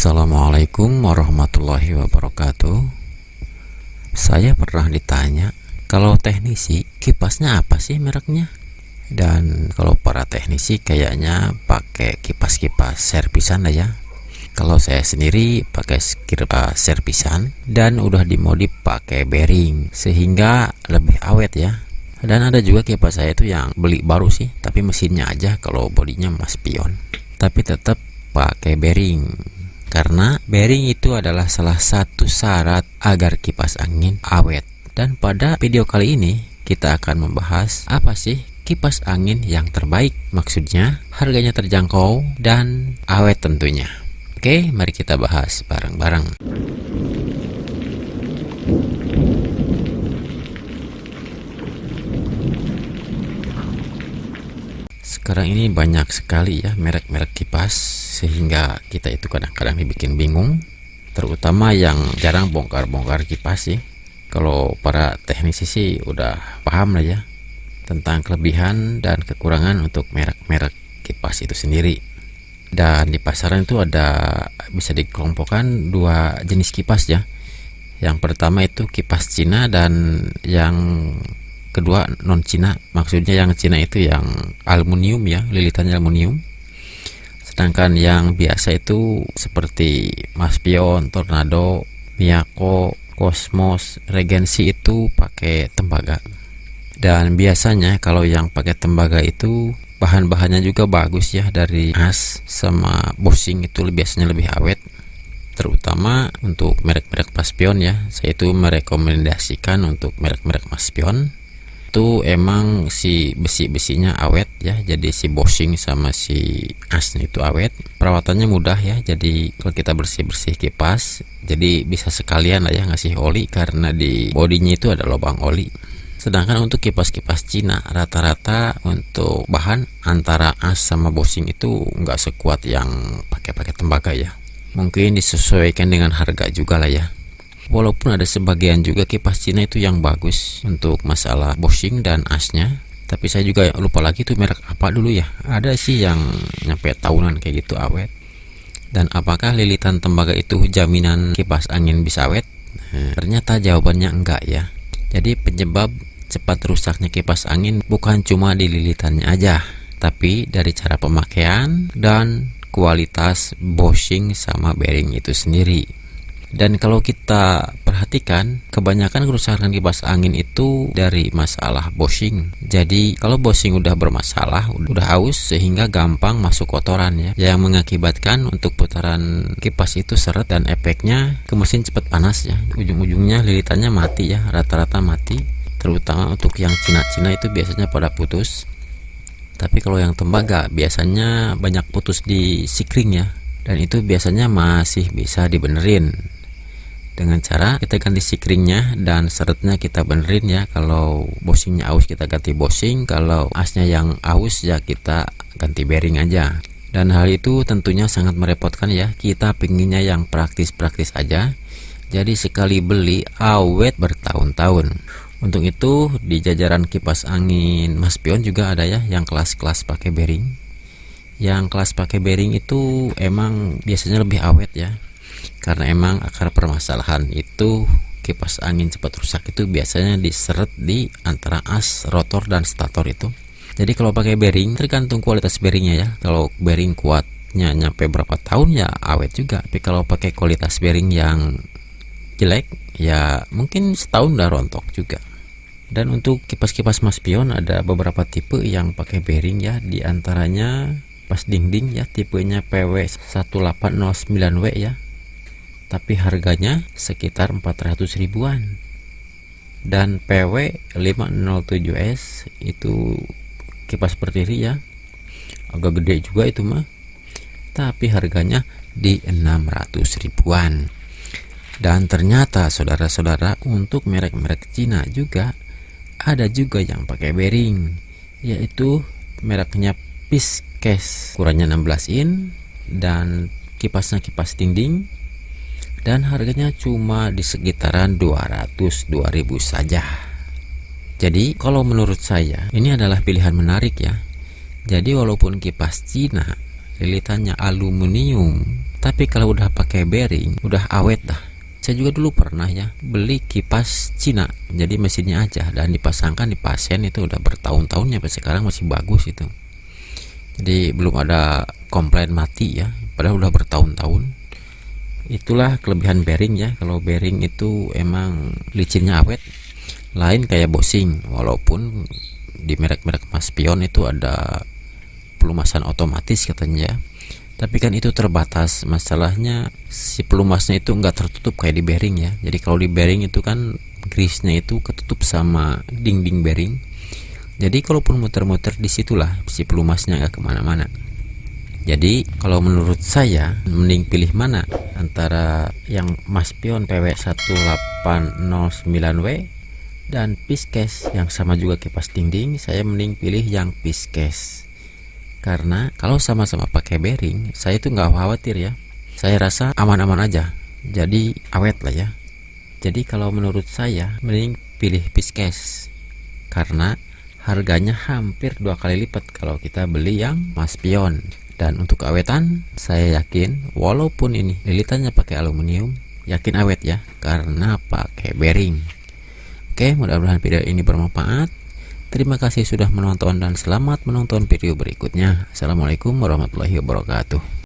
Assalamualaikum warahmatullahi wabarakatuh. Saya pernah ditanya, kalau teknisi kipasnya apa sih mereknya? Dan kalau para teknisi kayaknya pakai kipas-kipas servisan aja. Kalau saya sendiri pakai kipas servisan dan udah dimodif pakai bearing sehingga lebih awet ya. Dan ada juga kipas saya itu yang beli baru sih, tapi mesinnya aja, kalau bodinya spion. Tapi tetap pakai bearing. Karena bearing itu adalah salah satu syarat agar kipas angin awet. Dan pada video kali ini kita akan membahas apa sih kipas angin yang terbaik. Maksudnya harganya terjangkau dan awet tentunya. Oke, mari kita bahas bareng-bareng. Sekarang ini banyak sekali ya merek-merek kipas, sehingga kita itu kadang-kadang dibikin bingung, terutama yang jarang bongkar-bongkar kipas sih. Kalau para teknisi sih udah paham lah ya tentang kelebihan dan kekurangan untuk merek-merek kipas itu sendiri. Dan di pasaran itu bisa dikelompokkan dua jenis kipas ya. Yang pertama itu kipas Cina, dan yang kedua non Cina. Maksudnya yang Cina itu yang aluminium ya, lilitannya aluminium. Sedangkan yang biasa itu seperti Maspion, Tornado, Miyako, Cosmos, Regency itu pakai tembaga. Dan biasanya kalau yang pakai tembaga itu bahan-bahannya juga bagus ya, dari as sama bushing itu biasanya lebih awet. Terutama untuk merek-merek Maspion ya, saya itu merekomendasikan untuk merek-merek Maspion itu emang si besi-besinya awet ya, jadi si bushing sama si asnya itu awet. Perawatannya mudah ya, jadi kalau kita bersih-bersih kipas, jadi bisa sekalian lah ya ngasih oli, karena di bodinya itu ada lubang oli. Sedangkan untuk kipas-kipas Cina rata-rata untuk bahan antara as sama bushing itu nggak sekuat yang pakai tembaga ya. Mungkin disesuaikan dengan harga juga lah ya. Walaupun ada sebagian juga kipas Cina itu yang bagus untuk masalah bushing dan asnya, tapi saya juga lupa lagi tuh merek apa dulu ya. Ada sih yang nyampe tahunan kayak gitu awet. Dan apakah lilitan tembaga itu jaminan kipas angin bisa awet? Ternyata jawabannya enggak ya. Jadi penyebab cepat rusaknya kipas angin bukan cuma di lilitannya aja, tapi dari cara pemakaian dan kualitas bushing sama bearing itu sendiri. Dan kalau kita perhatikan, kebanyakan kerusakan kipas angin itu dari masalah bushing. Jadi kalau bushing udah bermasalah, udah aus sehingga gampang masuk kotoran ya, yang mengakibatkan untuk putaran kipas itu seret, dan efeknya ke mesin cepat panas ya. Ujung-ujungnya lilitannya mati ya, rata-rata mati. Terutama untuk yang Cina-Cina itu biasanya pada putus. Tapi kalau yang tembaga biasanya banyak putus di sikring ya, dan itu biasanya masih bisa dibenerin dengan cara kita ganti sikringnya dan seretnya kita benerin ya. Kalau bushingnya aus kita ganti bushing, kalau asnya yang aus ya kita ganti bearing aja. Dan hal itu tentunya sangat merepotkan ya, kita pinginnya yang praktis-praktis aja, jadi sekali beli awet bertahun-tahun. Untuk itu di jajaran kipas angin Maspion juga ada ya yang kelas-kelas pakai bearing. Yang kelas pakai bearing itu emang biasanya lebih awet ya, karena emang akar permasalahan itu kipas angin cepat rusak itu biasanya diseret di antara as, rotor, dan stator itu. Jadi kalau pakai bearing tergantung kualitas bearingnya ya. Kalau bearing kuatnya nyampe berapa tahun ya awet juga. Tapi kalau pakai kualitas bearing yang jelek ya mungkin setahun udah rontok juga. Dan untuk kipas-kipas Maspion ada beberapa tipe yang pakai bearing ya, di antaranya pas dinding ya, tipenya PW 1809W ya, tapi harganya sekitar 400 ribuan. Dan PW 507S itu kipas berdiri ya, agak gede juga itu mah, tapi harganya di 600 ribuan. Dan ternyata saudara-saudara, untuk merek-merek Cina juga ada juga yang pakai bearing, yaitu mereknya Pisces, ukurannya 16 in, dan kipasnya kipas dinding, dan harganya cuma di sekitaran 202.000 saja. Jadi kalau menurut saya ini adalah pilihan menarik ya. Jadi walaupun kipas Cina lilitannya aluminium, Tapi kalau udah pakai bearing, udah awet dah. Saya juga dulu pernah ya beli kipas Cina, jadi mesinnya aja, dan dipasangkan di pasien itu udah bertahun-tahunnya, sampai sekarang masih bagus itu. Jadi belum ada komplain mati ya, padahal udah bertahun-tahun. Itulah kelebihan bearing ya. Kalau bearing itu emang licinnya awet, lain kayak Bossing. Walaupun di merek-merek Mas Pion itu ada pelumasan otomatis katanya ya, tapi kan itu terbatas. Masalahnya si pelumasnya itu nggak tertutup kayak di bearing ya. Jadi kalau di bearing itu kan grease-nya itu ketutup sama dinding bearing. Jadi kalaupun muter-muter disitulah si pelumasnya nggak kemana-mana. Jadi kalau menurut saya mending pilih mana antara yang Mas Pion PW1809W dan Pisces yang sama juga kipas dinding. Saya mending pilih yang Pisces. Karena kalau sama-sama pakai bearing, saya itu nggak khawatir ya. Saya rasa aman-aman aja. Jadi awet lah ya. Jadi kalau menurut saya mending pilih Pisces, karena harganya hampir 2 kali lipat kalau kita beli yang Mas Pion. Dan untuk awetan, saya yakin walaupun ini lilitannya pakai aluminium, yakin awet ya, karena pakai bearing. Oke, mudah-mudahan video ini bermanfaat. Terima kasih sudah menonton dan selamat menonton video berikutnya. Assalamualaikum warahmatullahi wabarakatuh.